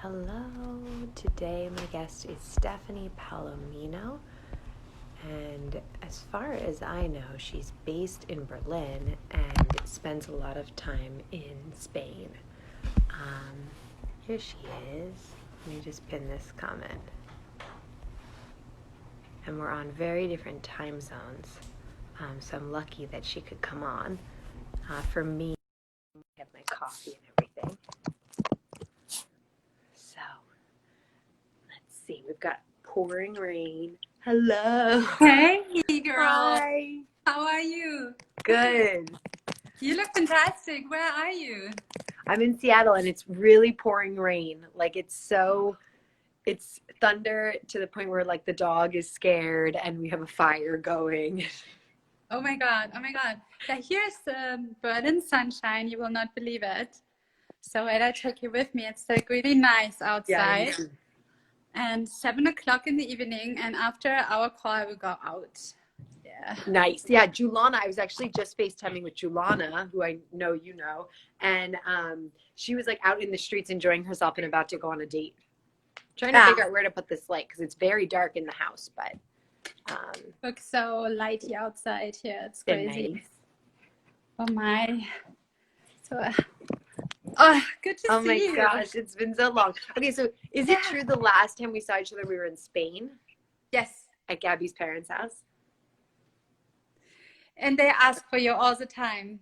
Hello, today my guest is Stephanie Palomino, and as far as I know, she's based in Berlin and spends a lot of time in Spain. Um, Here she is. Let me just pin this comment. And we're on very different time zones, so I'm lucky that she could come on. For me, I have my coffee and everything. So let's see, we've got pouring rain. Hello. Hey, girl. Hi. How are you? Good. You look fantastic. Where are you? I'm in Seattle and it's really pouring rain. Like it's thunder to the point where like the dog is scared and we have a fire going. Oh my God. Oh my God. Yeah, here's Berlin sunshine. You will not believe it. So I took you with me. It's like really nice outside. Yeah. And 7 o'clock in the evening. And after our call, I will go out. Yeah. Nice. Yeah, Julana, I was actually just FaceTiming with Julana, who I know you know, and she was like out in the streets enjoying herself and about to go on a date. Trying to figure out where to put this light because it's very dark in the house, but Looks so lighty outside here. It's been crazy. nice. Oh my. So, good to Oh see my you. gosh, it's been so long. Okay, so is it true the last time we saw each other we were in Spain Yes. at Gabby's parents' house? And they ask for you all the time.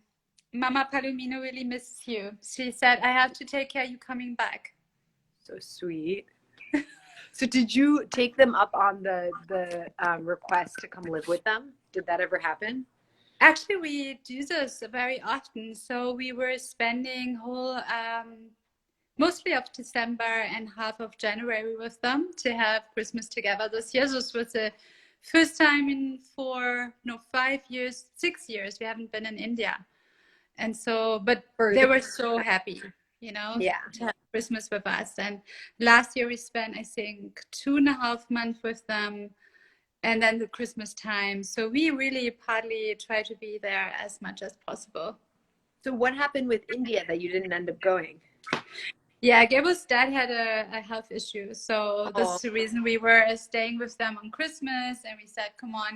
Mama Palomino really misses you. She said, I have to take care of you coming back. So sweet. So did you take them up on the request to come live with them? Did that ever happen? Actually, we do this very often. So we were spending whole mostly of December and half of January with them to have Christmas together this year. This was the first time in 5 years, 6 years we haven't been in India. And so, but they were so happy, Yeah. to have Christmas with us. And last year we spent, I think, 2.5 months with them, and then the Christmas time. So we really partly try to be there as much as possible. So what happened with India that you didn't end up going? Yeah, Gabriel's dad had a health issue. So this is the reason we were staying with them on Christmas. And we said, come on,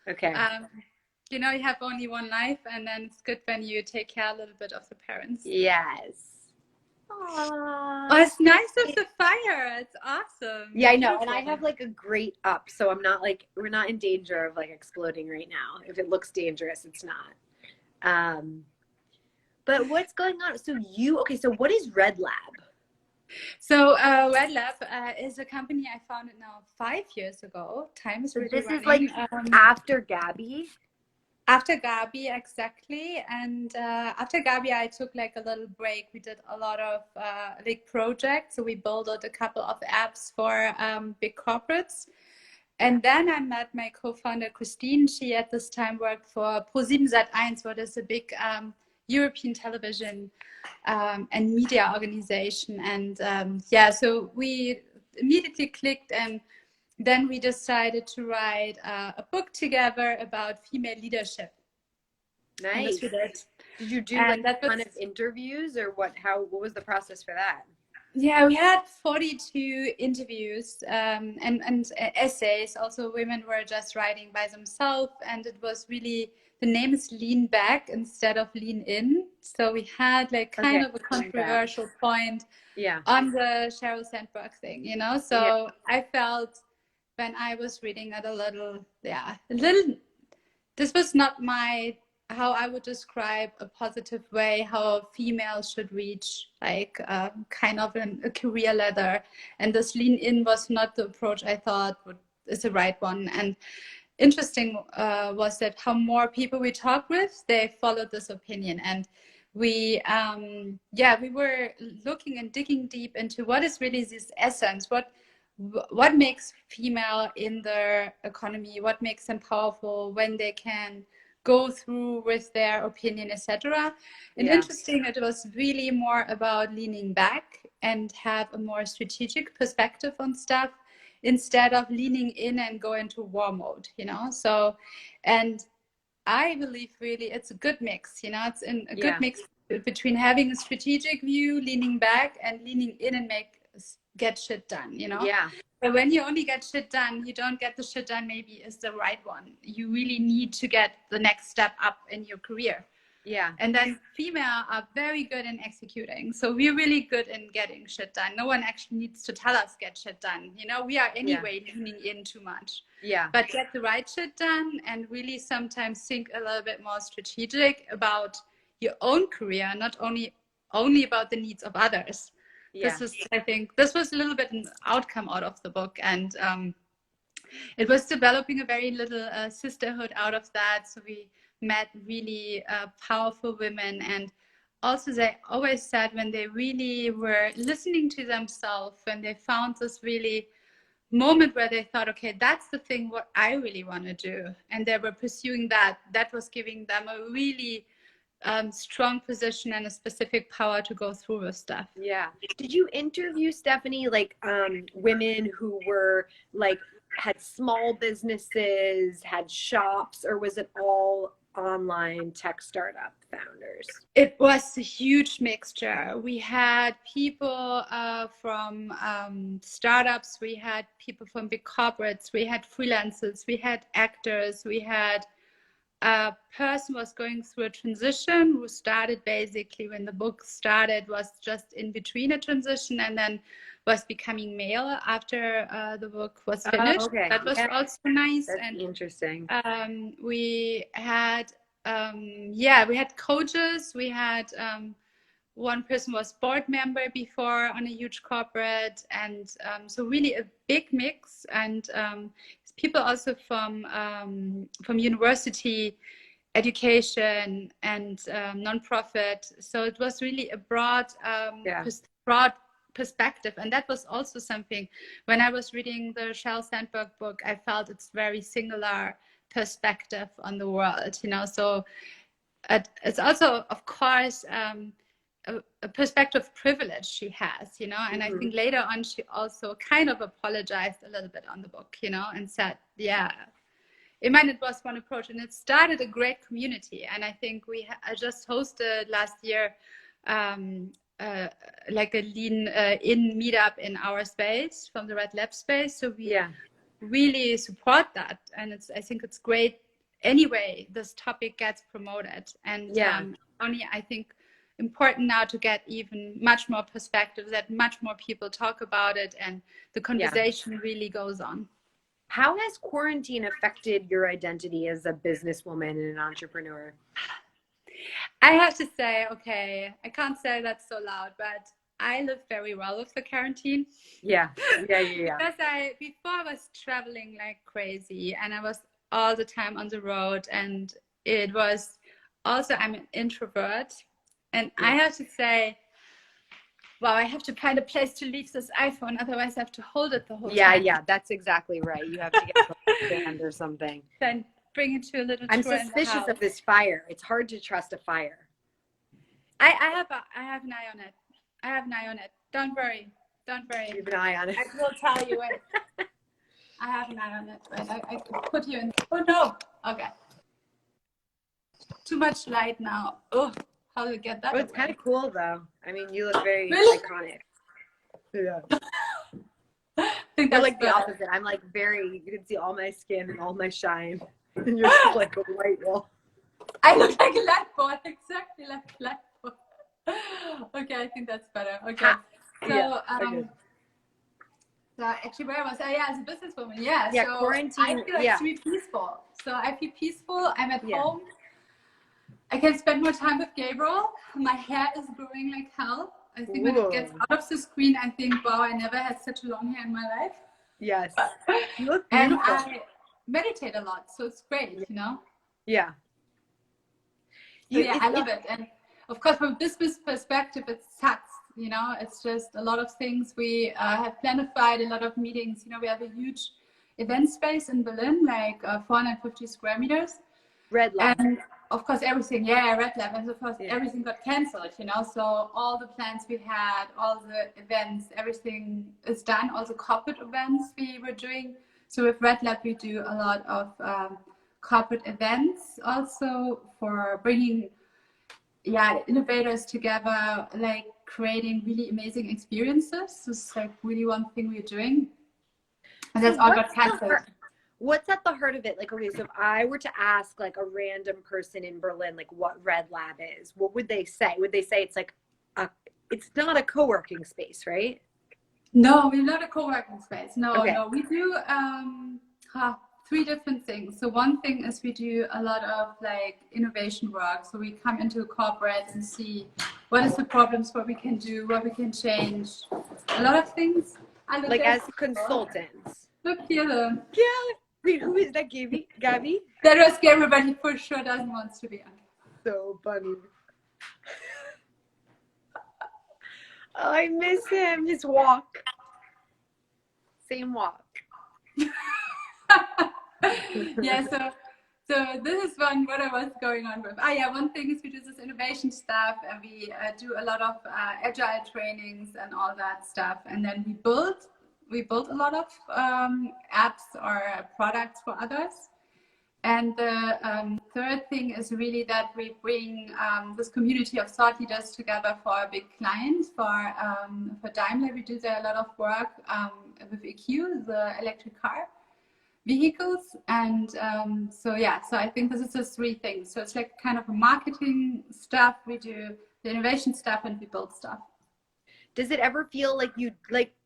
Okay. you have only one life, and then it's good when you take care a little bit of the parents. Yes. Aww. Oh, it's nice with the fire. It's awesome. Yeah, I know. And I have like a grate up, so I'm not like, we're not in danger of like exploding right now. If it looks dangerous, it's not. But what's going on? So so what is Red Lab? So Red Lab is a company I founded now 5 years ago. Time is really running. This is like after Gabby? After Gabi, exactly. And after Gabi, I took like a little break. We did a lot of big projects. So we built out a couple of apps for big corporates. And then I met my co-founder, Christine. She at this time worked for ProSiebenSat.1, what is a big European television and media organization. And so we immediately clicked, and then we decided to write a book together about female leadership. Nice. Did you do like a ton of interviews, or what was the process for that? Yeah, we had 42 interviews and essays. Also, women were just writing by themselves, and it was really, the name is Lean Back instead of Lean In. So we had like kind of a controversial point on the Sheryl Sandberg thing, So I felt when I was reading it a little, this was not how I would describe a positive way how females should reach like kind of a career ladder. And this lean in was not the approach I thought is the right one. And interesting was that how more people we talked with, they followed this opinion. And we were looking and digging deep into what is really this essence, what makes female in their economy, what makes them powerful when they can go through with their opinion, etc. And interesting, it was really more about leaning back and have a more strategic perspective on stuff instead of leaning in and go into war mode, So, and I believe really it's a good mix, it's a good mix between having a strategic view, leaning back, and leaning in and make get shit done, you know? Yeah. But when you only get shit done, you don't get the shit done maybe is the right one. You really need to get the next step up in your career. Yeah. And then female are very good in executing. So we're really good in getting shit done. No one actually needs to tell us get shit done. You know, we are anyway leaning in too much. Yeah. But get the right shit done and really sometimes think a little bit more strategic about your own career, not only about the needs of others. Yeah. This is, I think, this was a little bit an outcome out of the book. And it was developing a very little sisterhood out of that. So we met really powerful women. And also they always said when they really were listening to themselves, when they found this really moment where they thought, okay, that's the thing what I really want to do. And they were pursuing that. That was giving them a really strong position and a specific power to go through with stuff. Yeah. Did you interview, Stephanie, like women who were like had small businesses, had shops, or was it all online tech startup founders? It was a huge mixture. We had people from startups, we had people from big corporates, we had freelancers, we had actors, we had a person was going through a transition who started basically when the book started, was just in between a transition and then was becoming male after the book was finished. Okay. That was also nice. That's and interesting. we had we had coaches. We had one person was board member before on a huge corporate, and so really a big mix. And people also from university education and nonprofit. So it was really a broad perspective. And that was also something when I was reading the Sheryl Sandberg book, I felt it's very singular perspective on the world, you know. So it's also, of course, a perspective of privilege she has, you know. And I think later on she also kind of apologized a little bit on the book, you know, and said, yeah, I mean, it was one approach, and it started a great community. And I think I just hosted last year like a lean in meetup in our space from the Red Lab space. So we really support that, and I think it's great. Anyway, this topic gets promoted, and only I think important now to get even much more perspective, that much more people talk about it, and the conversation really goes on. How has quarantine affected your identity as a businesswoman and an entrepreneur? I have to say, okay, I can't say that so loud, but I live very well with the quarantine. Yeah. Because before I was traveling like crazy, and I was all the time on the road, and it was also, I'm an introvert, and I have to say, wow, I have to find a place to leave this iPhone, otherwise I have to hold it the whole time. Yeah, that's exactly right. You have to get a stand or something. Then bring it to a little. I'm suspicious of this fire. It's hard to trust a fire. I have an eye on it. I have an eye on it. Don't worry. You have an eye on it. I will tell you it. I have an eye on it. Right? I could put you in. Oh no. Okay. Too much light now. Oh. How to get that? Oh, it's kind of cool though. I mean, you look very iconic. Yeah. I think that's like the opposite. I'm like you can see all my skin and all my shine. And you're like a white wall. I look like a light bulb, exactly like a light bulb. Okay, I think that's better. Okay. So, so actually where was I? As a businesswoman, yeah, so quarantine. I feel like to be peaceful. So I feel peaceful. I'm at home. I can spend more time with Gabriel. My hair is growing like hell. I think when it gets out of the screen, I think, wow, I never had such a long hair in my life. Yes. You look beautiful. And I meditate a lot, so it's great, you know? Yeah. So I love it. And of course, from a business perspective, it sucks, you know? It's just a lot of things. We have planified a lot of meetings. You know, we have a huge event space in Berlin, like 450 square meters. Red Lab. And of course, everything, Red Lab. And of course, everything got canceled, you know? So all the plans we had, all the events, everything is done. All the corporate events we were doing. So with Red Lab, we do a lot of corporate events also for bringing innovators together, like creating really amazing experiences. This is like really one thing we're doing. And So that's all got cancelled. what's at the heart of it? Like, okay, so if I were to ask like a random person in Berlin, like what Red Lab is, what would they say? Would they say it's like it's not a co-working space, right? No, we're not a co-working space. No, Okay. no, we do three different things. So one thing is we do a lot of like innovation work. So we come into corporates and see what is the problems, what we can do, what we can change. A lot of things. Like as consultants. Look here. Yeah. Wait, who is that, Gabby? Gabby? That was scary, but he for sure doesn't want to be on. So funny. Oh, I miss him. His walk. Same walk. Yeah, so this is what I was going on with. Yeah, one thing is we do this innovation stuff, and we do a lot of agile trainings and all that stuff, and then we build a lot of apps or products for others. And the third thing is really that we bring this community of thought leaders together for our big clients. For Daimler, we do there a lot of work with EQ, the electric car vehicles. And so I think this is the three things. So it's like kind of a marketing stuff, we do the innovation stuff, and we build stuff. Does it ever feel like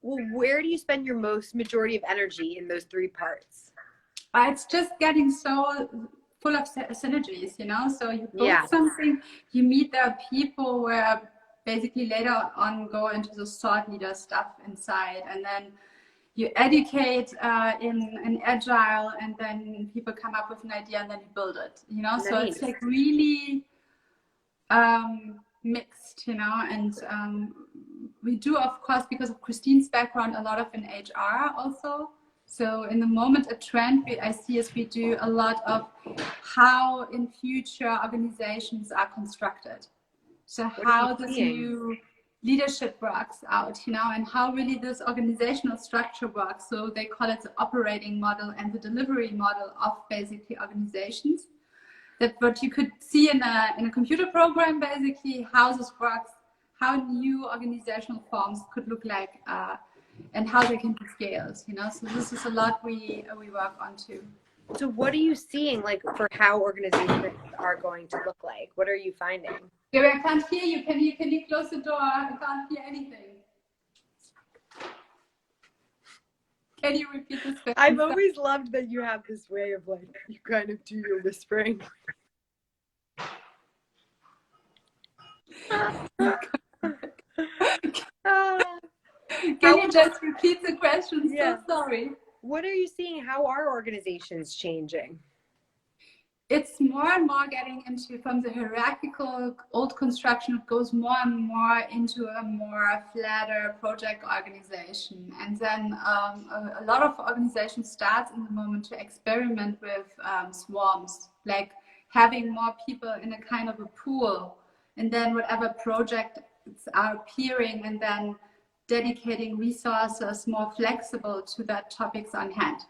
where do you spend your majority of energy in those three parts? It's just getting so full of synergies, you know? So you build something, you meet the people where basically later on go into the thought leader stuff inside, and then you educate in agile, and then people come up with an idea and then you build it, you know? Nice. So it's like really mixed, you know? And we do, of course, because of Christine's background, a lot of in HR also. So in the moment, a trend I see is we do a lot of how in future organizations are constructed. So how this new leadership works out, you know, and how really this organizational structure works. So they call it the operating model and the delivery model of basically organizations. That what you could see in a computer program, basically how this works, how new organizational forms could look like, and how they can be scaled, you know. So this is a lot we work on too. So what are you seeing, like, for how organizations are going to look like? What are you finding? Yeah, I can't hear you. Can you close the door? I can't hear anything. Can you repeat this question? I've always loved that you have this way of like, you kind of do your whispering. Can you just repeat the question? Yeah. So sorry. What are you seeing? How are organizations changing? It's more and more getting into, from the hierarchical old construction, it goes more and more into a more flatter project organization. And then a lot of organizations start in the moment to experiment with swarms, like having more people in a kind of a pool, and then whatever projects are appearing, and then dedicating resources more flexible to that topics on hand.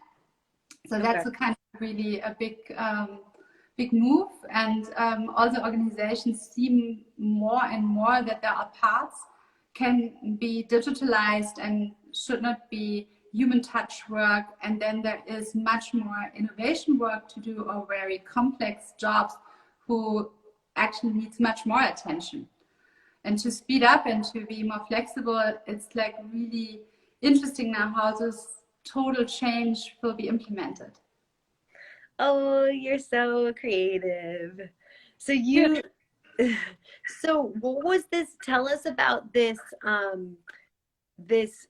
So that's a kind of really a big move, and all the organizations see more and more that there are parts can be digitalized and should not be human touch work, and then there is much more innovation work to do, or very complex jobs who actually needs much more attention. And to speed up and to be more flexible, it's like really interesting now how this total change will be implemented. Oh, you're so creative. So so what was this? Tell us about this, this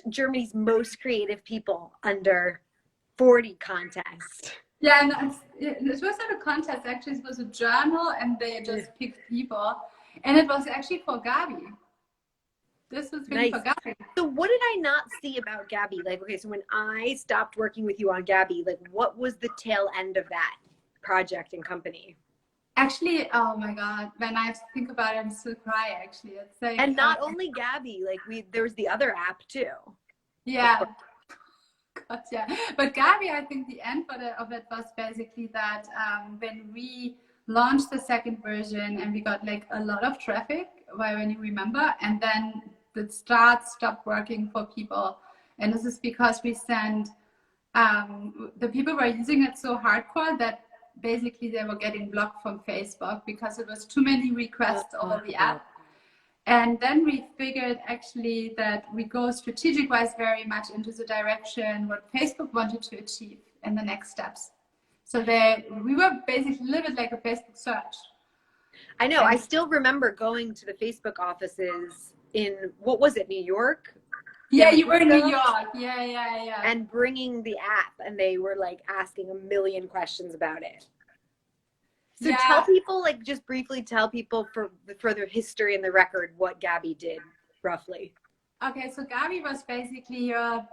Germany's most creative people under 40 contest. Yeah, no, it was not a contest, actually. It was a journal, and they just picked people. And it was actually for Gabi. This was really for Gabi. So what did I not see about Gabi? Like, okay, so when I stopped working with you on Gabi, like, what was the tail end of that project and company? Actually, oh my God, when I think about it, I still cry, actually. It's like, and not only Gabi, like there was the other app too. Yeah. God, yeah. But Gabi, I think the end of it was basically that when we launched the second version and we got like a lot of traffic, when you remember, and then the stopped working for people. And this is because we sent, the people were using it so hardcore that basically they were getting blocked from Facebook because it was too many requests over the app. And then we figured actually that we go strategic wise very much into the direction what Facebook wanted to achieve in the next steps. So we were basically a little bit like a Facebook search. I know. I still remember going to the Facebook offices in, what was it, New York? Yeah, you were in New York. Yeah. And bringing the app, and they were like asking a million questions about it. So tell people, like, just briefly tell people for the history and the record what Gabby did, roughly. Okay, so Gabby was basically your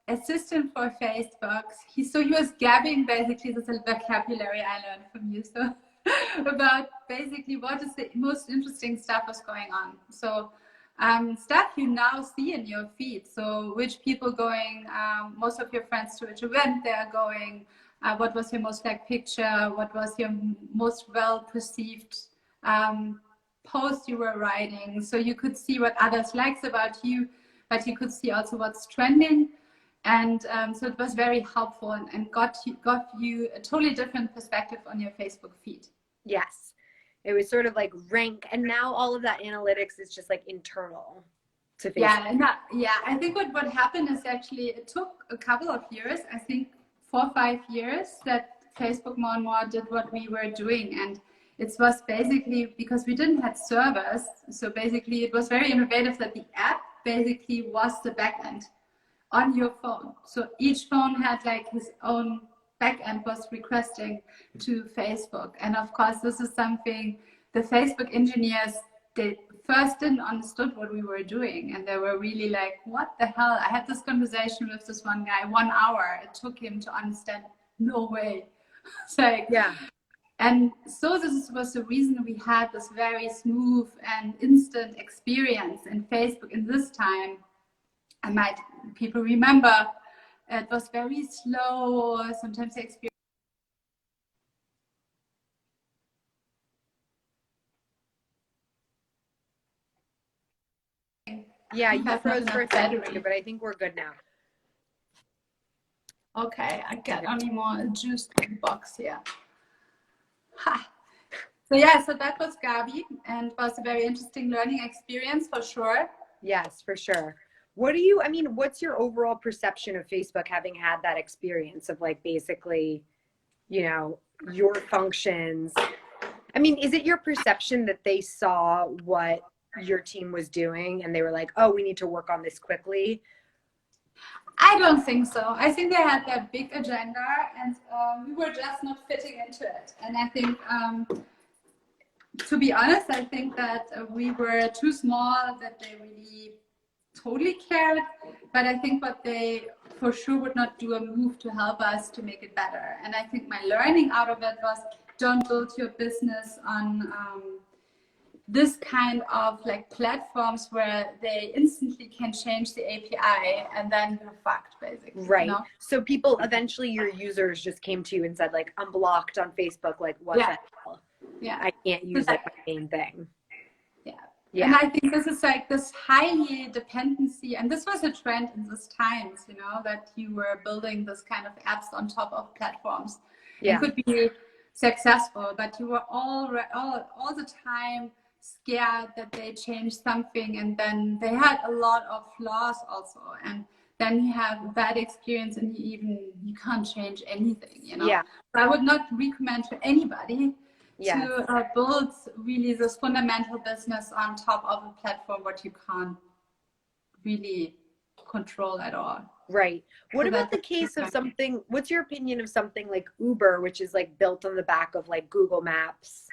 assistant for Facebook. He was gabbing basically this vocabulary I learned from you. So about basically what is the most interesting stuff was going on. So stuff you now see in your feed. So which people going, most of your friends to which event they are going, what was your most liked picture, what was your most well perceived post you were writing. So you could see what others likes about you, but you could see also what's trending. And so it was very helpful and got you a totally different perspective on your Facebook feed. Yes. It was sort of like rank, and now all of that analytics is just like internal to Facebook. Yeah, I think what happened is actually it took a couple of years, I think 4 or 5 years, that Facebook more and more did what we were doing. And it was basically because we didn't have servers. So basically it was very innovative that the app basically was the backend on your phone. So each phone had like his own backend was requesting to Facebook. And of course, this is something the Facebook engineers, they first didn't understood what we were doing. And they were really like, what the hell? I had this conversation with this one guy, 1 hour. It took him to understand, no way. It's like, yeah. And so this was the reason we had this very smooth and instant experience in Facebook in this time. People remember, it was very slow. Sometimes the experience. Yeah, you froze for a second, but I think we're good now. Okay, I get only more juice in the box here. Ha. So yeah, so that was Gabi, and was a very interesting learning experience for sure. Yes, for sure. What's your overall perception of Facebook having had that experience of like basically, your functions? I mean, is it your perception that they saw what your team was doing and they were like, oh, we need to work on this quickly? I don't think so. I think they had their big agenda and we were just not fitting into it. And I think, to be honest, I think that we were too small that they really totally cared. But I think what they for sure would not do a move to help us to make it better. And I think my learning out of it was, don't build your business on this kind of like platforms where they instantly can change the API and then you're fucked basically. Right. So people, eventually your users just came to you and said like, I'm blocked on Facebook. Like what the hell? Yeah. I can't use like my main thing. Yeah. And I think this is like this highly dependency, and this was a trend in these times, that you were building this kind of apps on top of platforms. Yeah. It could be successful, but you were all the time scared that they changed something, and then they had a lot of flaws also, and then you have a bad experience and you can't change anything, Yeah. So I would not recommend to anybody to build really this fundamental business on top of a platform what you can't really control at all. Right. What about the case of something, what's your opinion of something like Uber, which is like built on the back of like Google Maps?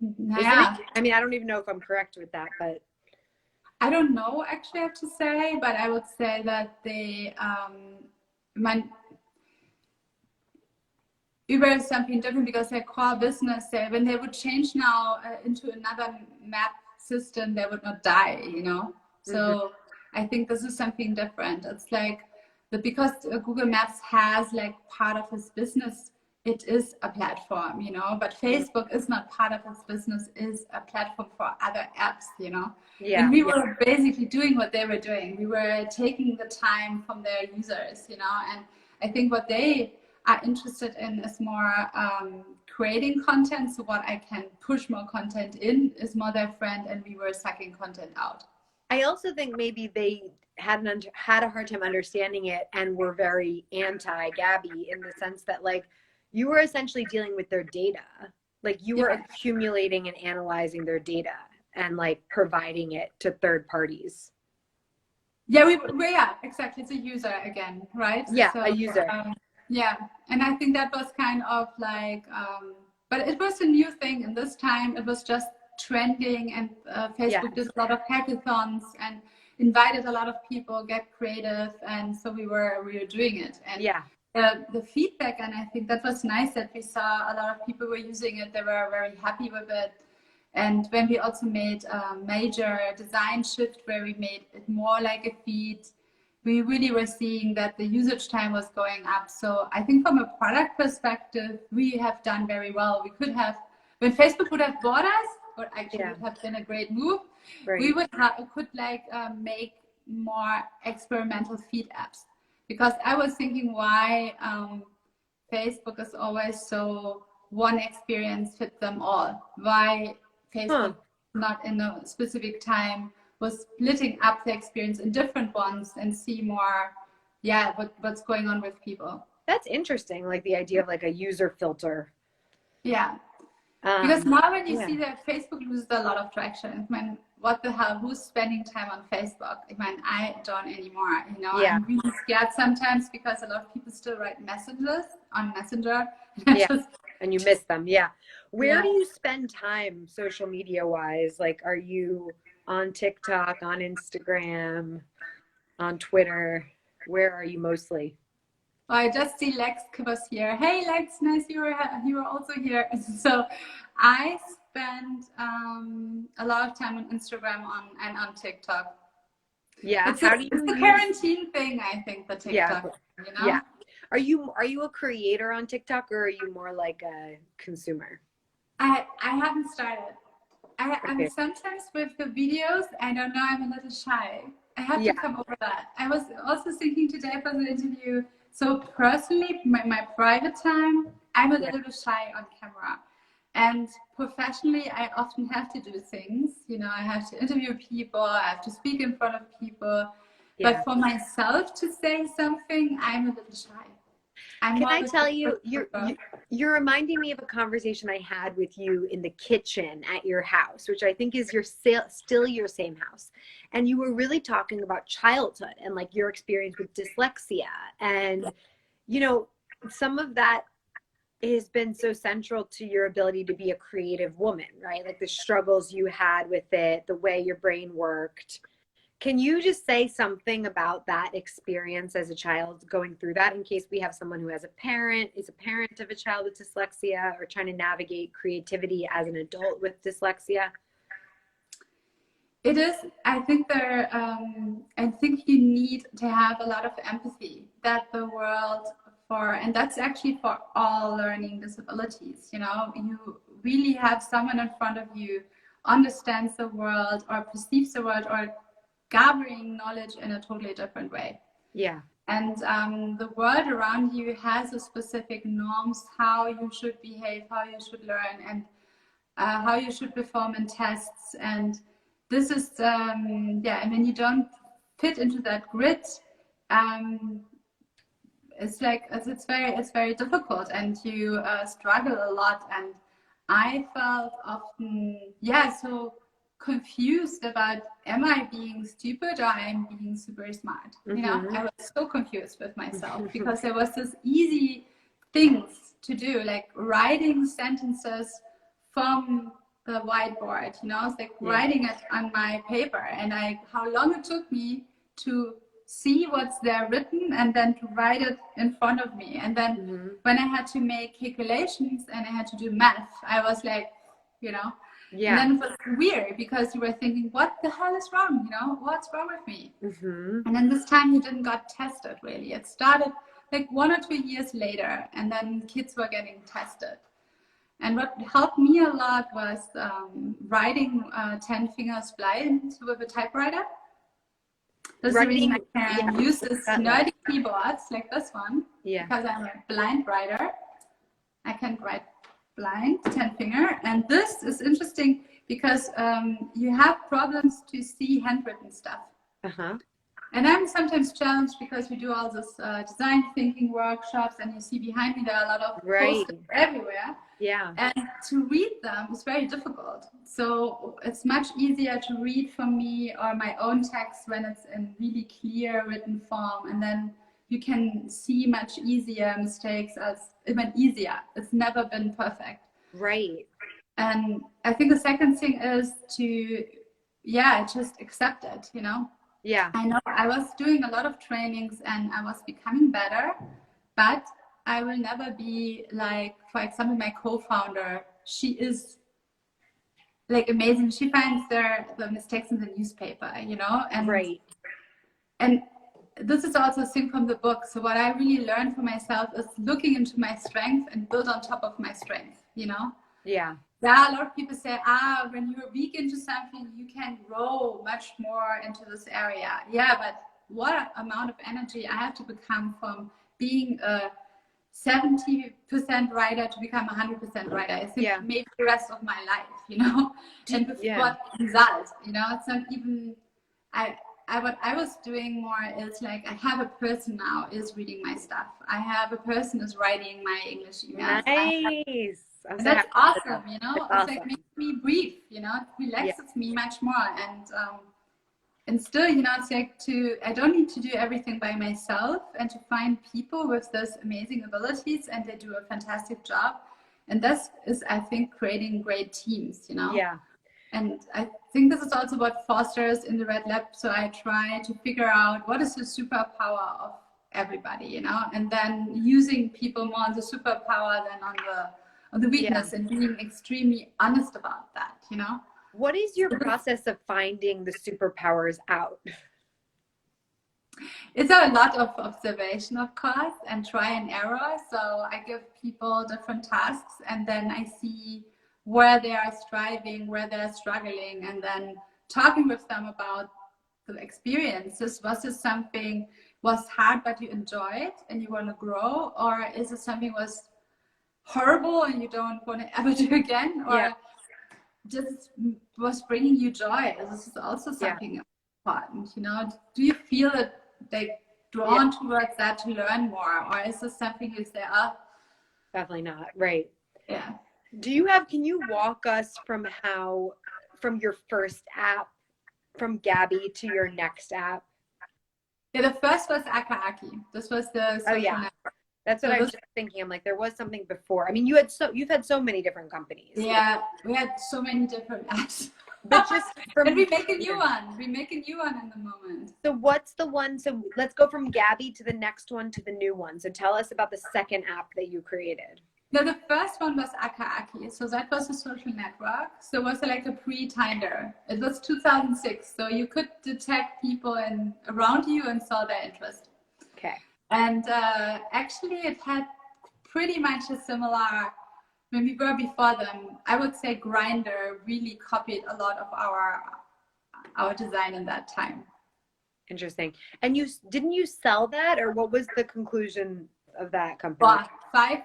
Yeah. I mean, I don't even know if I'm correct with that, but. I don't know, actually, I have to say, but I would say that they, Uber is something different because their core business, when they would change now into another map system, they would not die, So I think this is something different. It's like because Google Maps has like part of his business it is a platform, you know, but Facebook is not part of its business, is a platform for other apps, you know. Yeah, And we yeah. were basically doing what they were doing. We were taking the time from their users, you know, and I think what they are interested in is more creating content. So what I can push more content in is more their friend, and we were sucking content out. I also think maybe they had a hard time understanding it and were very anti Gabby in the sense that like you were essentially dealing with their data. Like you were Yeah. accumulating and analyzing their data and like providing it to third parties. Yeah, yeah, exactly. It's a user again, right? Yeah, So a user. yeah, and I think that was kind of like, but it was a new thing, and this time it was just trending, and Yeah. Facebook did a lot of hackathons and invited a lot of people, get creative, and so we were doing it, and Yeah. the feedback, and I think that was nice that we saw a lot of people were using it. They were very happy with it. And when we also made a major design shift where we made it more like a feed, we really were seeing that the usage time was going up. So I think from a product perspective, we have done very well. We could have, when Facebook would have bought us, or actually would have been a great move, we Right. could like make more experimental feed apps. Because I was thinking why Facebook is always so one experience fits them all. Why Facebook not in a specific time was splitting up the experience in different ones and see more, yeah, what's going on with people. That's interesting. Like the idea of like a user filter. Yeah. Because now when you Yeah. see that Facebook loses a lot of traction, I mean, what the hell, who's spending time on Facebook? I mean, I don't anymore, you know, Yeah. I'm really scared sometimes because a lot of people still write messages on Messenger. Yeah. And you miss them. Yeah. Where Yeah. do you spend time social media wise? Like, are you on TikTok, on Instagram, on Twitter? Where are you mostly? Well, I just see Lex was here. Hey, Lex, nice you were also here. So I spend a lot of time on Instagram and on TikTok. Yeah. It's How a, do it's you a use? quarantine thing, I think, the Yeah. TikTok, you know? Yeah. Are you a creator on TikTok or are you more like a consumer? I haven't started. I'm Okay. sometimes with the videos, I don't know, I'm a little shy. I have Yeah. to come over that. I was also thinking today for the interview. So personally, my private time, I'm a Yeah. little bit shy on camera. And professionally, I often have to do things. You know, I have to interview people, I have to speak in front of people. Yeah. But for myself to say something, I'm a little shy. I'm Can more I with tell the you, you're reminding me of a conversation I had with you in the kitchen at your house, which I think is still your same house. And you were really talking about childhood and like your experience with dyslexia. And, you know, some of that has been so central to your ability to be a creative woman, right? Like the struggles you had with it, the way your brain worked. Can you just say something about that experience as a child going through that in case we have someone who is a parent of a child with dyslexia or trying to navigate creativity as an adult with dyslexia? It is. I think I think you need to have a lot of empathy that the world and that's actually for all learning disabilities. You know, you really have someone in front of you understands the world or perceives the world or gathering knowledge in a totally different way. Yeah. And the world around you has a specific norms, how you should behave, how you should learn, and how you should perform in tests. And this is, yeah, I mean, you don't fit into that grid. It's like it's very difficult, and you struggle a lot. And I felt often, yeah, so confused about am I being stupid or I'm being super smart. You know, I was so confused with myself because there was this easy things to do, like writing sentences from the whiteboard. You know, it's like writing it on my paper, and how long it took me to see what's there written and then to write it in front of me. And then when I had to make calculations and I had to do math, I was like, you know, and then it was weird because you were thinking, what the hell is wrong? You know, what's wrong with me? And then this time you didn't got tested really. It started like 1 or 2 years later, and then kids were getting tested. And what helped me a lot was writing 10 fingers blind with a typewriter. This is the reason I can use this nerdy keyboards like this one, because I'm a blind writer. I can write blind, 10 finger. And this is interesting because you have problems to see handwritten stuff. And I'm sometimes challenged because we do all this design thinking workshops, and you see behind me there are a lot of posters everywhere. And to read them is very difficult. So it's much easier to read for me or my own text when it's in really clear written form, and then you can see much easier mistakes as even easier. It's never been perfect. And I think the second thing is to, just accept it, you know? I know I was doing a lot of trainings and I was becoming better, but I will never be like, for example, my co-founder. She is like amazing. She finds the mistakes in the newspaper, you know? And and this is also a thing from the book. So what I really learned for myself is looking into my strength and build on top of my strength, you know? There are a lot of people say, when you're weak into something, you can grow much more into this area. Yeah, but what amount of energy I have to become from being a 70% writer to become 100% writer. I think maybe the rest of my life, you know? And with what result, you know? It's not even, what I was doing more is like, I have a person now is reading my stuff. I have a person is writing my English emails. Nice. And that's awesome, you know? It's like makes me breathe, you know? It relaxes me much more. And still, you know, it's like I don't need to do everything by myself, and to find people with those amazing abilities, and they do a fantastic job. And this is, I think, creating great teams, you know? And I think this is also what fosters in the Red Lab. So I try to figure out what is the superpower of everybody, you know, and then using people more on the superpower than on the weakness, and being extremely honest about that, you know. What is your process of finding the superpowers out? It's a lot of observation, of course, and try and error. So I give people different tasks, and then I see where they are striving, where they're struggling, and then talking with them about the experiences. Was this something was hard but you enjoyed and you want to grow, or is it something was horrible and you don't want to ever do again, or just was bringing you joy? This is also something important, you know. Do you feel that they drawn towards that to learn more, or is this something you say, definitely not, can you walk us from your first app, from Gabby to your next app? The first was Akaaki. This was the social network. That's what I was just thinking. I'm like, there was something before. I mean, you've had so many different companies. Yeah, we had so many different apps. But just and we make a new one. We make a new one in the moment. So what's the one? So let's go from Gabby to the next one to the new one. So tell us about the second app that you created. No, the first one was Akaaki. So that was a social network. So it was like a pre-Tinder. It was 2006. So you could detect people around you and saw their interest. Okay. And actually it had pretty much a similar, when we were before them, I would say Grindr really copied a lot of our design in that time. Interesting. And didn't you sell that, or what was the conclusion of that company? Well, I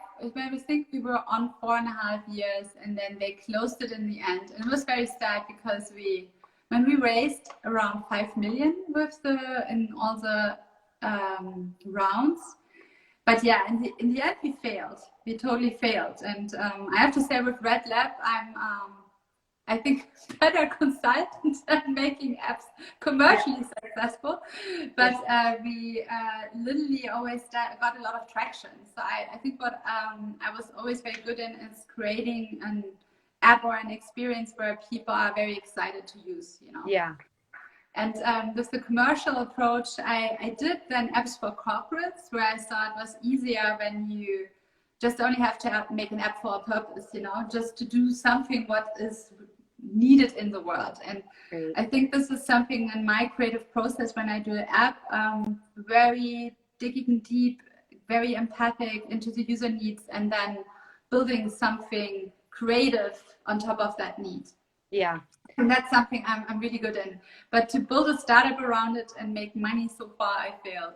think we were on 4.5 years, and then they closed it in the end. And it was very sad because when we raised around 5 million in all the rounds, but in the end we failed. We totally failed. And I have to say, with Red Lab, I'm I think better consultant than making apps commercially successful, but we literally always got a lot of traction. So I think what I was always very good in is creating an app or an experience where people are very excited to use, you know. Yeah. And with the commercial approach, I did then apps for corporates, where I saw it was easier when you just only have to make an app for a purpose, you know, just to do something what is needed in the world. And Great. I think this is something in my creative process when I do an app, very digging deep, very empathic into the user needs, and then building something creative on top of that need. Yeah. And that's something I'm really good in. But to build a startup around it and make money, so far I failed.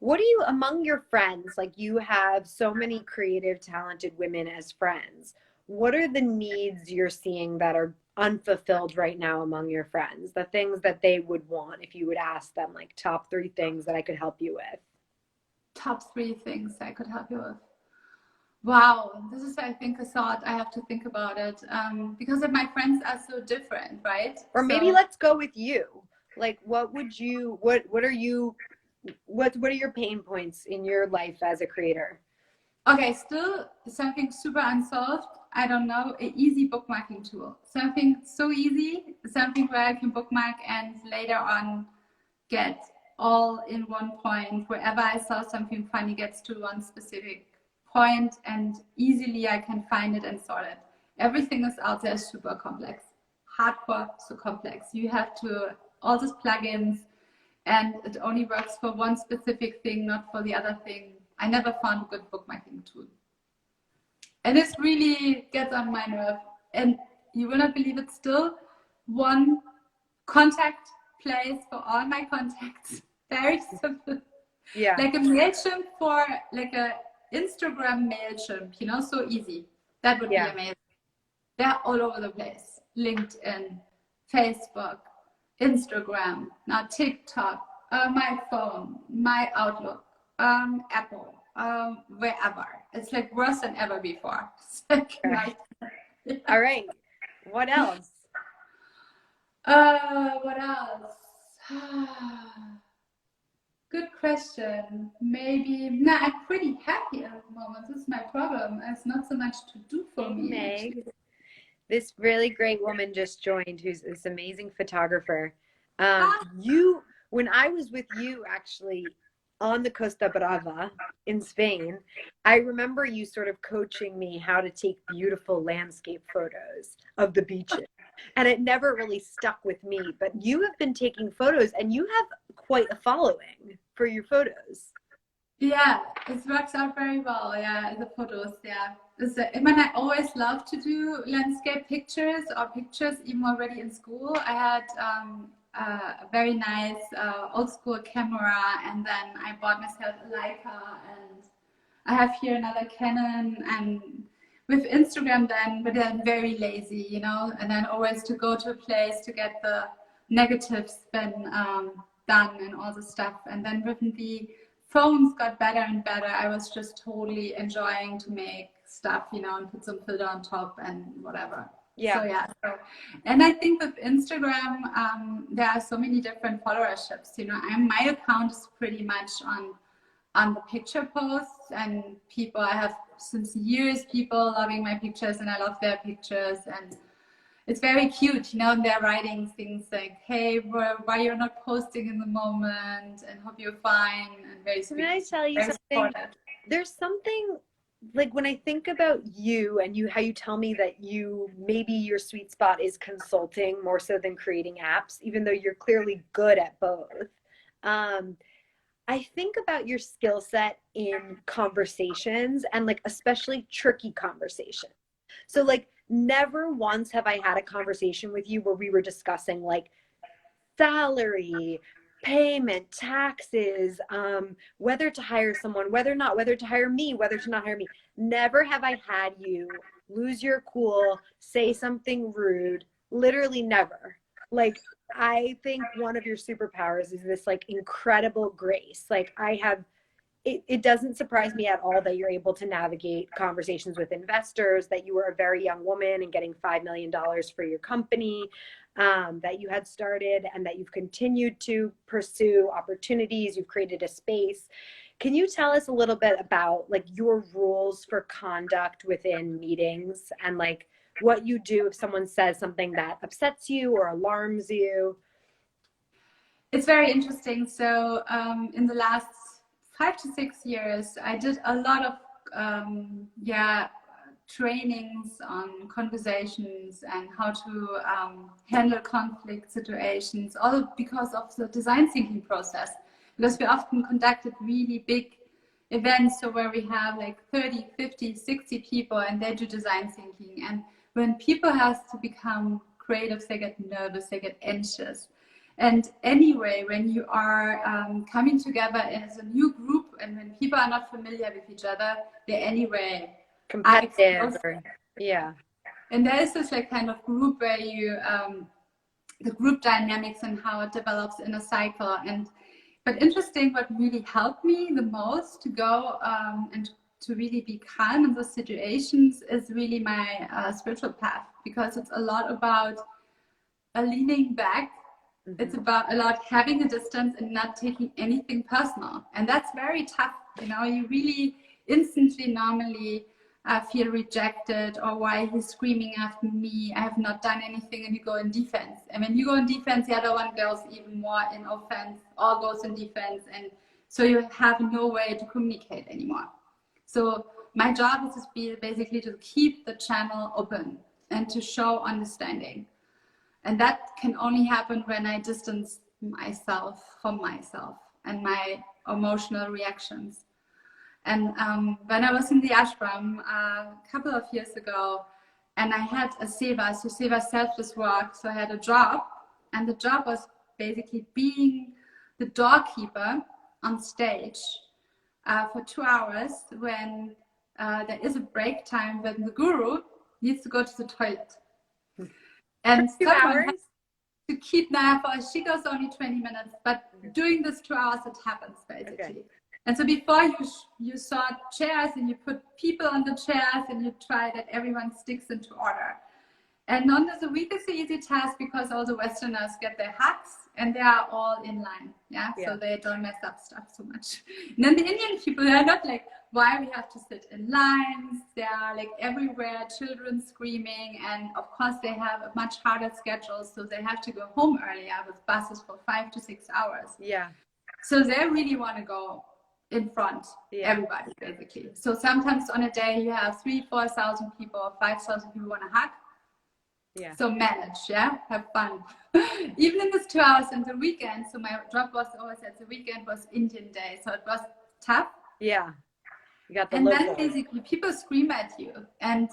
What do you, among your friends, like you have so many creative, talented women as friends, what are the needs you're seeing that are unfulfilled right now among your friends? The things that they would want if you would ask them, like top 3 things that I could help you with. Top 3 things I could help you with. Wow, this is, I think, a thought. I have to think about it, because my friends are so different, right? Or maybe let's go with you. Like, what are your pain points in your life as a creator? Okay, still something super unsolved. I don't know, an easy bookmarking tool. Something so easy, something where I can bookmark and later on get all in one point. Wherever I saw something funny gets to one specific point and easily I can find it and sort it. Everything is out there super complex. Hardcore, so complex. You have to, all these plugins, and it only works for one specific thing, not for the other thing. I never found a good bookmarking tool. And this really gets on my nerve. And you will not believe it, still one contact place for all my contacts. Very simple. Yeah. Like a MailChimp for like a Instagram MailChimp, you know, so easy. That would be amazing. They're all over the place. LinkedIn, Facebook, Instagram, now TikTok, my phone, my Outlook, Apple, wherever. It's like worse than ever before. All right. What else? What else? Good question. Maybe, no, I'm pretty happy at the moment. This is my problem. There's not so much to do for me. Meg, this really great woman just joined who's this amazing photographer. When I was with you actually on the Costa Brava in Spain, I remember you sort of coaching me how to take beautiful landscape photos of the beaches. And it never really stuck with me, but you have been taking photos and you have quite a following for your photos. Yeah, it works out very well. Yeah, the photos. Yeah, I mean, I always love to do landscape pictures or pictures. Even already in school, I had a very nice old school camera, and then I bought myself a Leica, and I have here another Canon. And with Instagram, then, but I'm very lazy, you know, and then always to go to a place to get the negatives then done and all the stuff, and then with the phones got better and better. I was just totally enjoying to make stuff, you know, and put some filter on top and whatever. Yeah. So yeah. And I think with Instagram, there are so many different followerships. You know, my account is pretty much on the picture posts, and people I have since years, people loving my pictures, and I love their pictures, and it's very cute, you know, and they're writing things like, hey, why you're not posting in the moment, and hope you're fine, and very sweet. Can I tell you something? Supportive. There's something, like when I think about you and how you tell me that maybe your sweet spot is consulting more so than creating apps, even though you're clearly good at both. I think about your skill set in conversations, and like especially tricky conversations. So like, never once have I had a conversation with you where we were discussing like salary, payment, taxes, whether to hire someone, whether to hire me, whether to not hire me. Never have I had you lose your cool, say something rude, literally never. Like, I think one of your superpowers is this like incredible grace. Like it doesn't surprise me at all that you're able to navigate conversations with investors, that you were a very young woman and getting $5 million for your company that you had started, and that you've continued to pursue opportunities. You've created a space. Can you tell us a little bit about like your rules for conduct within meetings, and like what you do if someone says something that upsets you or alarms you? It's very interesting. So in the last 5 to 6 years, I did a lot of trainings on conversations and how to handle conflict situations, all because of the design thinking process. Because we often conducted really big events, so where we have like 30, 50, 60 people and they do design thinking. And when people have to become creative, they get nervous, they get anxious. And anyway, when you are coming together as a new group and when people are not familiar with each other, they're anyway competitive. Yeah. And there is this like kind of group where you, the group dynamics and how it develops in a cycle. But interesting, what really helped me the most to go and to really be calm in those situations is really my spiritual path, because it's a lot about leaning back. It's about a lot having a distance and not taking anything personal. And that's very tough. You know, you really instantly normally feel rejected, or why he's screaming after me, I have not done anything, and you go in defense. And when you go in defense, the other one goes even more in offense, all goes in defense. And so you have no way to communicate anymore. So my job is to basically to keep the channel open and to show understanding. And that can only happen when I distance myself from myself and my emotional reactions. And when I was in the ashram a couple of years ago, and I had a seva, so seva selfless work, so I had a job, and the job was basically being the doorkeeper on stage for 2 hours when there is a break time when the guru needs to go to the toilet. And 2 hours? To keep Naya, she goes only 20 minutes, but during this 2 hours it happens basically. Okay. And so before you saw chairs and you put people on the chairs and you try that everyone sticks into order. And none of the week is the easy task because all the Westerners get their hugs and they are all in line. Yeah. So they don't mess up stuff so much. And then the Indian people, they're not like, why we have to sit in lines? They are like everywhere, children screaming. And of course they have a much harder schedule. So they have to go home earlier with buses for 5 to 6 hours. Yeah. So they really want to go in front, everybody basically. So sometimes on a day you have 3,000-4,000 people or 5,000 people want to hug. Yeah. So manage, have fun. Even in this 2 hours in the weekend, so my job was always at the weekend was Indian day, so it was tough. Yeah. You got the and local. Then basically people scream at you, and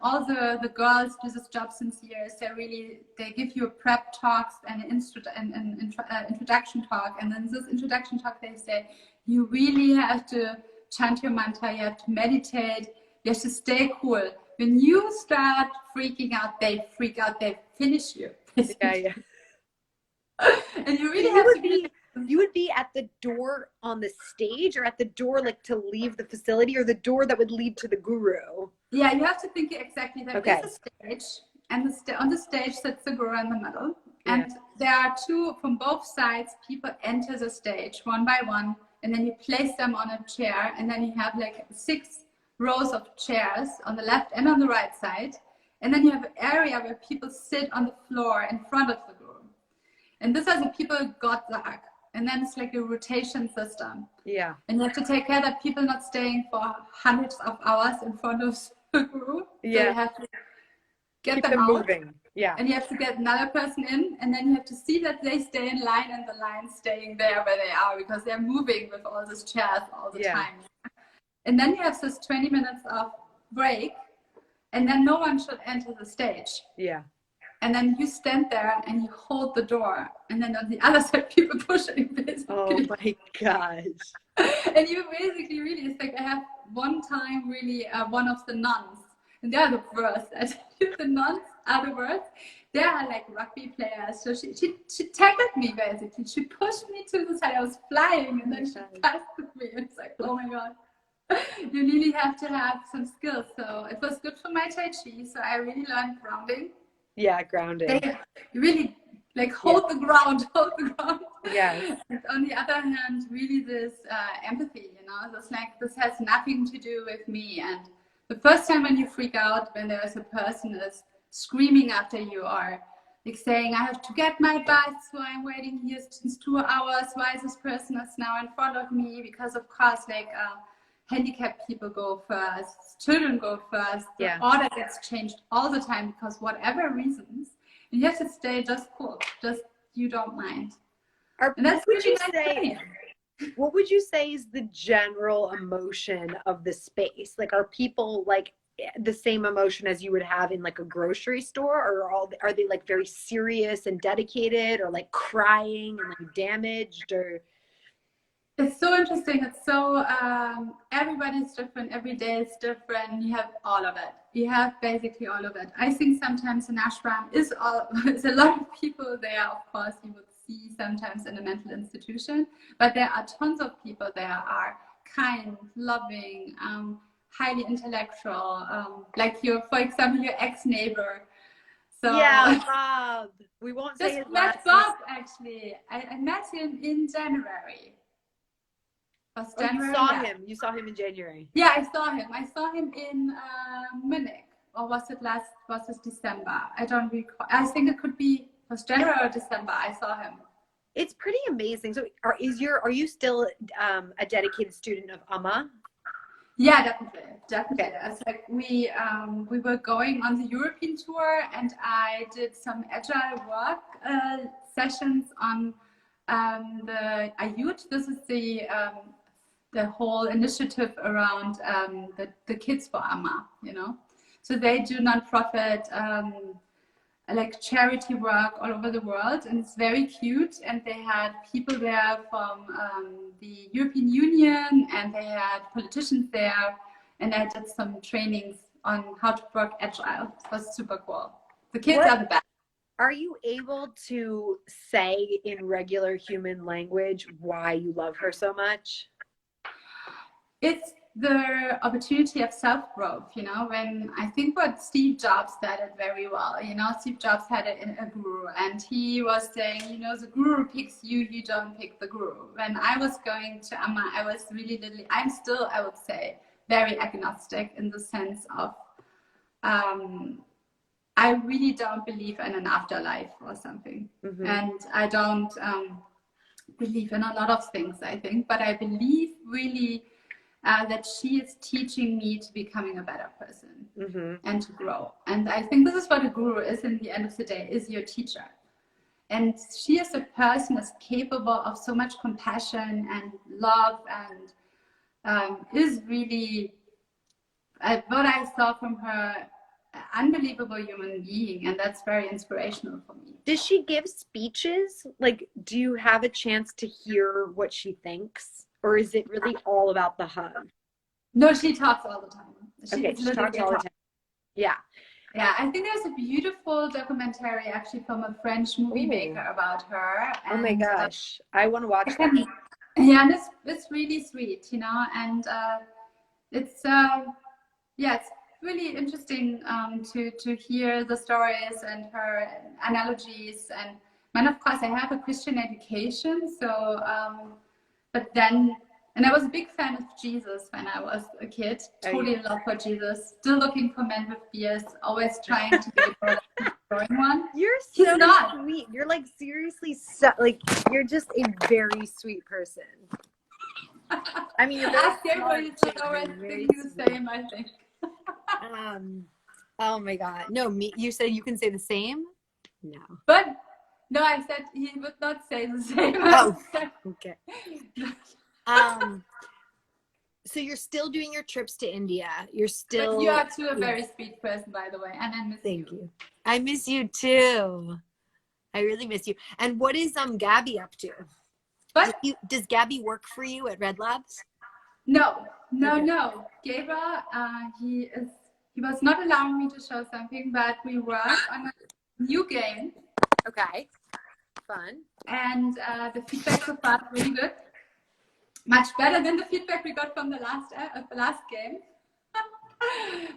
all the girls do this job since years. They give you a prep talks and an introduction talk, and then this introduction talk they say you really have to chant your mantra, you have to meditate, you have to stay cool. When you start freaking out, they freak out, they finish you. Yeah. And you really have to be. You would be at the door on the stage, or at the door like to leave the facility, or the door that would lead to the guru? Yeah, you have to think exactly that. Okay. There's a stage, and on the stage sits the guru in the middle. And there are two, from both sides, people enter the stage one by one, and then you place them on a chair, and then you have like 6 rows of chairs on the left and on the right side. And then you have an area where people sit on the floor in front of the guru. And this is the people got the hug. And then it's like a rotation system. Yeah. And you have to take care that people not staying for hundreds of hours in front of the guru. Yeah. So you have to get them out. Moving. Yeah. And you have to get another person in, and then you have to see that they stay in line and the line staying there where they are, because they're moving with all these chairs all the time. And then you have this 20 minutes of break, and then no one should enter the stage. Yeah. And then you stand there and you hold the door, and then on the other side people pushing basically. Oh my gosh. And you basically really, it's like I have one time really one of the nuns, and they are the worst. The nuns are the worst. They are like rugby players. So she tackled me basically. She pushed me to the side. I was flying, and then she passed me. It's like, oh my God. You really have to have some skills. So it was good for my Tai Chi. So I really learned grounding. Yeah, grounding. You really like hold the ground, hold the ground. Yes. And on the other hand, really this empathy, this has nothing to do with me. And the first time when you freak out, when there is a person is screaming after you, or like saying, I have to get my bus, so I'm waiting here since 2 hours. Why is this person is now in front of me? Because of course, handicapped people go first, children go first. The order gets changed all the time because whatever reasons, and you have to stay just cool, just you don't mind. And that's what you say. what would you say is the general emotion of the space? Like, are people like the same emotion as you would have in like a grocery store, or are they like very serious and dedicated, or like crying and like damaged, or? It's so interesting. It's so everybody's different. Every day is different. You have all of it. You have basically all of it. I think sometimes an ashram is a lot of people there. Of course, you would see sometimes in a mental institution, but there are tons of people there are kind, loving, highly intellectual. Like for example, your ex-neighbor. So Yeah, Bob. We won't say just his met last Bob actually. I met him in January. Was name. Oh, you January? saw Yeah. him. You saw him in January. Yeah, I saw him. I saw him in Munich, or was it December? I don't recall. I think it could be was January or December. I saw him. It's pretty amazing. So, are you still a dedicated student of Amma? Yeah, definitely. Okay. It's like we were going on the European tour, and I did some agile work sessions on the Ayut. This is the whole initiative around the Kids for Amma, you know. So they do nonprofit like charity work all over the world, and it's very cute. And they had people there from the European Union, and they had politicians there, and I did some trainings on how to work agile. It was super cool. The kids are the best. Are you able to say in regular human language why you love her so much? It's the opportunity of self-growth, you know, when I think what Steve Jobs said it very well, you know, Steve Jobs had it in a guru, and he was saying, you know, the guru picks you, you don't pick the guru. When I was going to Amma, I was really, I'm still, I would say, very agnostic in the sense of, I really don't believe in an afterlife or something. Mm-hmm. And I don't believe in a lot of things, I think, but I believe really that she is teaching me to becoming a better person, mm-hmm. and to grow. And I think this is what a guru is in the end of the day, is your teacher. And she is a person that's capable of so much compassion and love, and is really, what I saw from her, unbelievable human being, and that's very inspirational for me. Does she give speeches? Like, do you have a chance to hear what she thinks? Or is it really all about the hug? No, she talks all the time. She talks all the time. Yeah. Yeah, I think there's a beautiful documentary actually from a French movie maker about her. And, oh my gosh, I want to watch that. Yeah, and it's really sweet, you know, and it's it's really interesting to hear the stories and her analogies. And of course, I have a Christian education, so but then, and I was a big fan of Jesus when I was a kid, totally in love for Jesus, still looking for men with beards, always trying to be a growing one. You're so sweet. You're like seriously, like you're just a very sweet person. I mean, you're very everybody's always thinking the same, I think. Oh my God. No, you said you can say the same? No. But no, I said he would not say the same. Oh, okay. So you're still doing your trips to India. You're still. But you are too a very sweet person, by the way, and I miss you. Thank you. I miss you too. I really miss you. And what is Gabby up to? But does Gabby work for you at Red Labs? No. Gabriel, he was not allowing me to show something, but we work on a new game. Okay. Fun. And the feedback so far is really good. Much better than the feedback we got from the last game.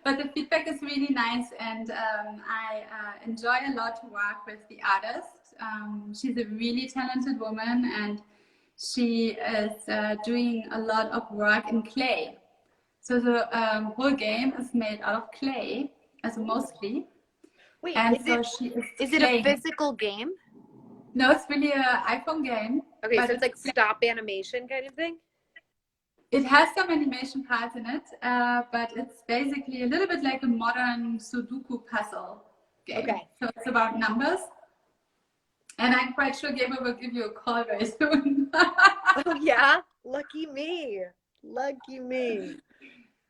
But the feedback is really nice, and I enjoy a lot to work with the artist. She's a really talented woman, and she is doing a lot of work in clay. So the whole game is made out of clay, as mostly. Wait, and is it a physical game? No, it's really an iPhone game. Okay, so it's like stop animation kind of thing? It has some animation parts in it, but it's basically a little bit like a modern Sudoku puzzle game. Okay. So it's about numbers. And I'm quite sure Gabriel will give you a call very soon. Oh yeah, lucky me, lucky me.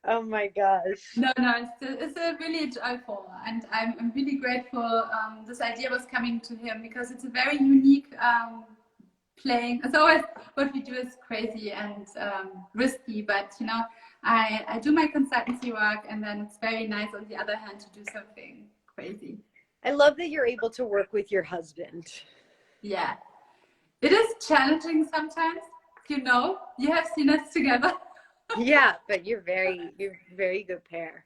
Oh my gosh. No, it's a really joyful, and I'm really grateful. This idea was coming to him because it's a very unique playing. It's always what we do is crazy and risky, but you know, I do my consultancy work, and then it's very nice on the other hand to do something crazy. I love that you're able to work with your husband. Yeah, it is challenging sometimes. You know, you have seen us together. Yeah, but you're very good pair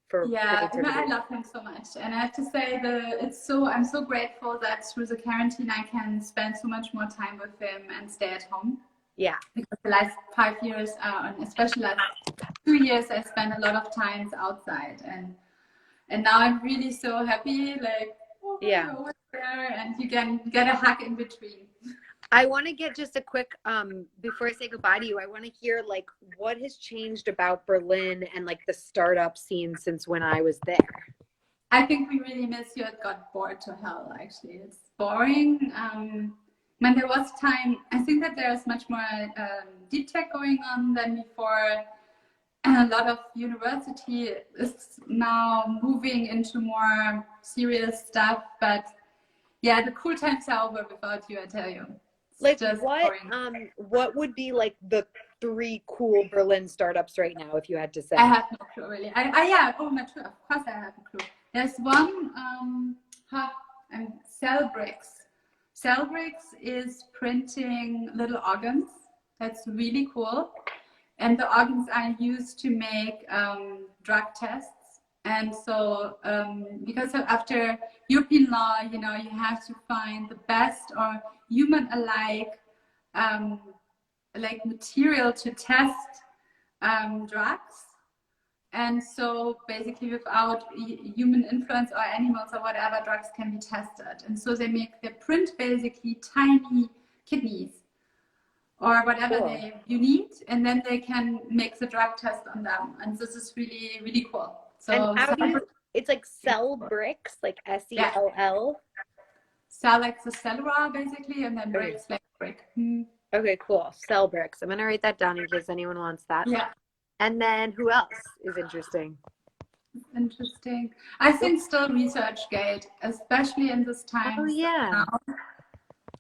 for Yeah, creativity. I love him so much, and I have to say I'm so grateful that through the quarantine I can spend so much more time with him and stay at home. Yeah, Because the last 5 years, and especially last 2 years, I spent a lot of times outside, and now I'm really so happy. Like, oh, yeah. over there, and you can get a hug in between. I want to get just a quick before I say goodbye to you, I want to hear like what has changed about Berlin and like the startup scene since when I was there. I think we really miss you. It got bored to hell, actually. It's boring. When there was time, I think that there's much more deep tech going on than before. A lot of university is now moving into more serious stuff, but yeah, the cool times are over without you, I tell you. Like what would be like the 3 cool Berlin startups right now if you had to say? I have no clue really. Yeah, oh my God, of course I have a clue. There's one Cellbricks. Cellbricks is printing little organs. That's really cool. And the organs are used to make drug tests. And so, because after European law, you know, you have to find the best or human-alike like material to test drugs. And so basically without human influence or animals or whatever, drugs can be tested. And so they print basically tiny kidneys or whatever you need, and then they can make the drug test on them. And this is really, really cool. So it's like Cellbricks, like SELL. Cell like the cellular basically, and then bricks like brick. Okay, cool. Cellbricks. I'm gonna write that down in case anyone wants that. Yeah. And then who else is interesting? Interesting. I think still ResearchGate, especially in this time. Oh yeah. Now,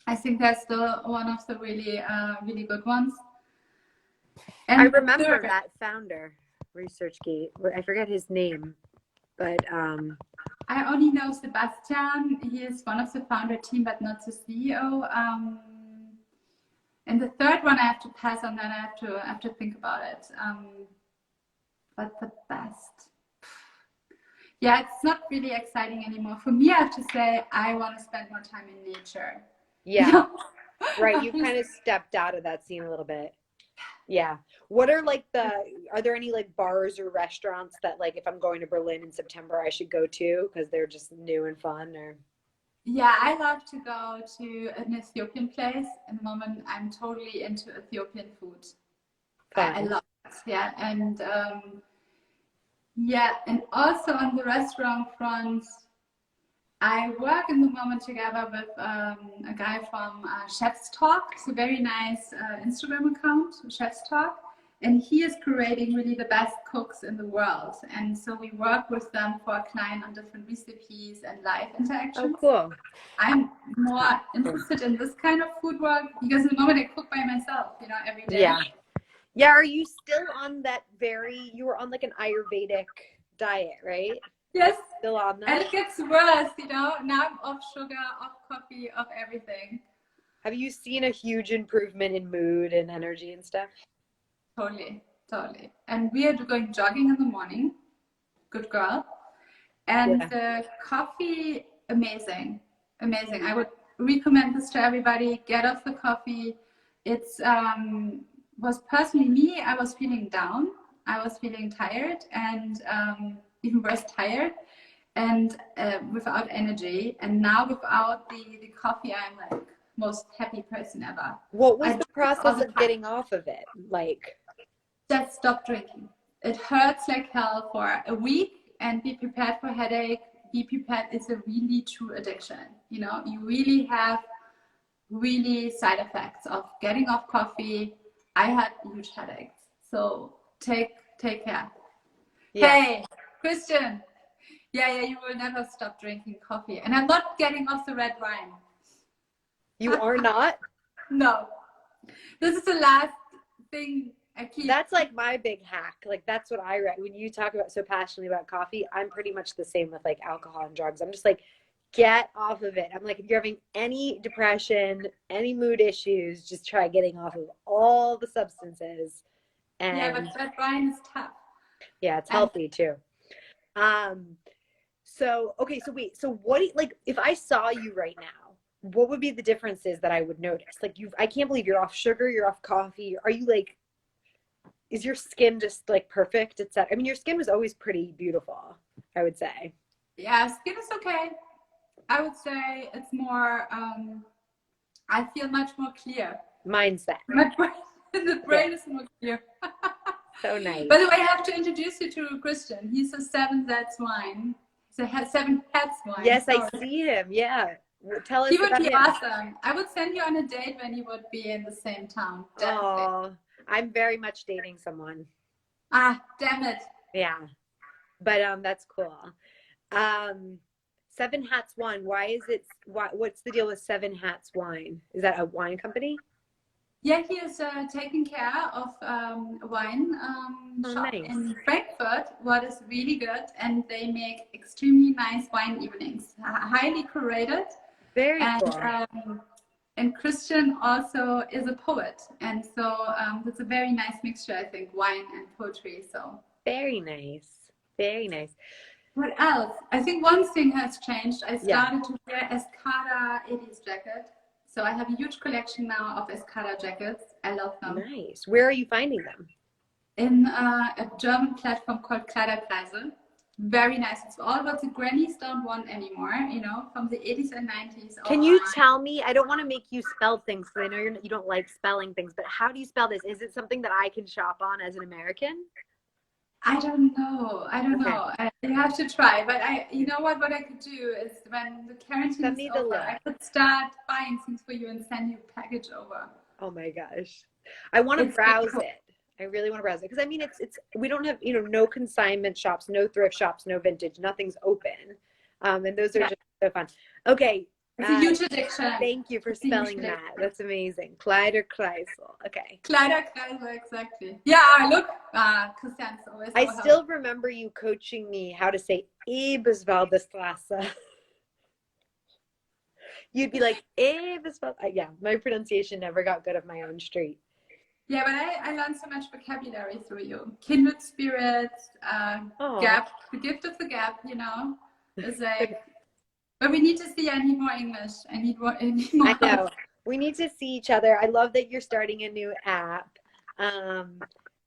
I think that's still one of the really, really good ones. And I remember that founder, ResearchGate. I forget his name, but I only know Sebastian. He is one of the founder team, but not the CEO. And the third one I have to pass on, then I have to think about it. But the best. Yeah, it's not really exciting anymore. For me, I have to say, I want to spend more time in nature. Yeah, right. You kind of stepped out of that scene a little bit. Yeah. What are like are there any like bars or restaurants that like if I'm going to Berlin in September, I should go to because they're just new and fun or? Yeah, I love to go to an Ethiopian place. At the moment, I'm totally into Ethiopian food. I love it. Yeah, and and also on the restaurant front, I work in the moment together with a guy from Chef's Talk. It's a very nice Instagram account, Chef's Talk. And he is creating really the best cooks in the world. And so we work with them for a client on different recipes and live interactions. Oh, cool. I'm more interested in this kind of food work because at the moment I cook by myself, you know, every day. Yeah. Yeah. Are you still on that you were on like an Ayurvedic diet, right? Yes. Still on that? And it gets worse, you know. Now I'm off sugar, off coffee, off everything. Have you seen a huge improvement in mood and energy and stuff? Totally. And we are going jogging in the morning. Good girl. And the coffee, amazing. I would recommend this to everybody. Get off the coffee. It's was personally me. I was feeling down. I was feeling tired and even worse, tired and without energy. And now without the coffee, I'm like most happy person ever. What was the process of getting off of it? Like, just stop drinking. It hurts like hell for a week, and be prepared for headache. Be prepared. It's a really true addiction. You know, you really have really side effects of getting off coffee. I had huge headaches. So take care. Yeah. Hey, Christian. Yeah, you will never stop drinking coffee. And I'm not getting off the red wine. You are not? No. This is the last thing I keep. That's like my big hack. Like that's what I read. When you talk about so passionately about coffee, I'm pretty much the same with like alcohol and drugs. I'm just like, get off of it. I'm like, if you're having any depression, any mood issues, just try getting off of all the substances. And yeah, but red wine is tough. Yeah, it's healthy too. So okay, so wait, so what like if I saw you right now, what would be the differences that I would notice? Like I can't believe you're off sugar, you're off coffee. Are you like, is your skin just like perfect? I mean, your skin was always pretty beautiful, I would say. Yeah, skin is okay. I would say it's more, I feel much more clear. Mindset. The brain is more clear. So nice. By the way, I have to introduce you to Christian. He's a 7 Hats wine. He's a 7 Hats wine. Yes, I see him. Yeah. Tell us he would about be him. awesome. I would send you on a date when you would be in the same town. Oh, I'm very much dating someone. Ah, damn it. Yeah. But that's cool. 7 Hats Wine. What's the deal with 7 Hats Wine? Is that a wine company? Yeah, he is taking care of wine shop nice. in Frankfurt, what is really good, and they make extremely nice wine evenings, highly curated. Very and, cool. And Christian also is a poet, and so it's a very nice mixture, I think, wine and poetry. So very nice, very nice. What else? I think one thing has changed. I started to wear Escada 80s jacket. So I have a huge collection now of Escada jackets. I love them. Nice. Where are you finding them? In a German platform called Kleiderkreise. Very nice. It's all what the grannies don't want anymore, you know, from the 80s and 90s. Can you tell me, I don't want to make you spell things because I know you don't like spelling things, but how do you spell this? Is it something that I can shop on as an American? I don't know. You have to try. But you know what I could do is when the quarantine is over, I could start buying things for you and send you a package over. Oh my gosh. I want to browse it. I really want to browse it. Because I mean, it's we don't have, no consignment shops, no thrift shops, no vintage, nothing's open. And those are just so fun. Okay. It's a huge addiction. Thank you for spelling that. That's amazing. Kleiderkreise. Okay. Kleiderkreise, exactly. Yeah, look, Christian's always. I still remember you coaching me how to say Eberswalderstraße. You'd be like, Eberswalder. Yeah, my pronunciation never got good of my own street. Yeah, but I learned so much vocabulary through you. Kindred spirits, gap, the gift of the gap, It's like. But we need to see. I need more English. I need more. I know. We need to see each other. I love that you're starting a new app.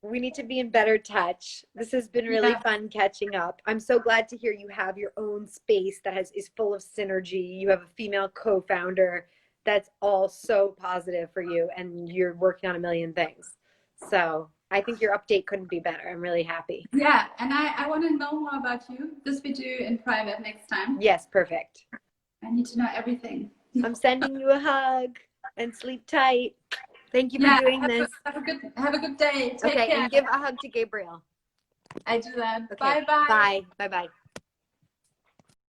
We need to be in better touch. This has been really fun catching up. I'm so glad to hear you have your own space that is full of synergy. You have a female co-founder. That's all so positive for you, and you're working on a million things. So I think your update couldn't be better. I'm really happy. Yeah, and I want to know more about you. This we do in private next time. Yes, perfect. I need to know everything. I'm sending you a hug and sleep tight. Thank you for doing this. Have a good day. Take care. And give a hug to Gabriel. I do that. Okay. Bye-bye. Bye. Bye-bye.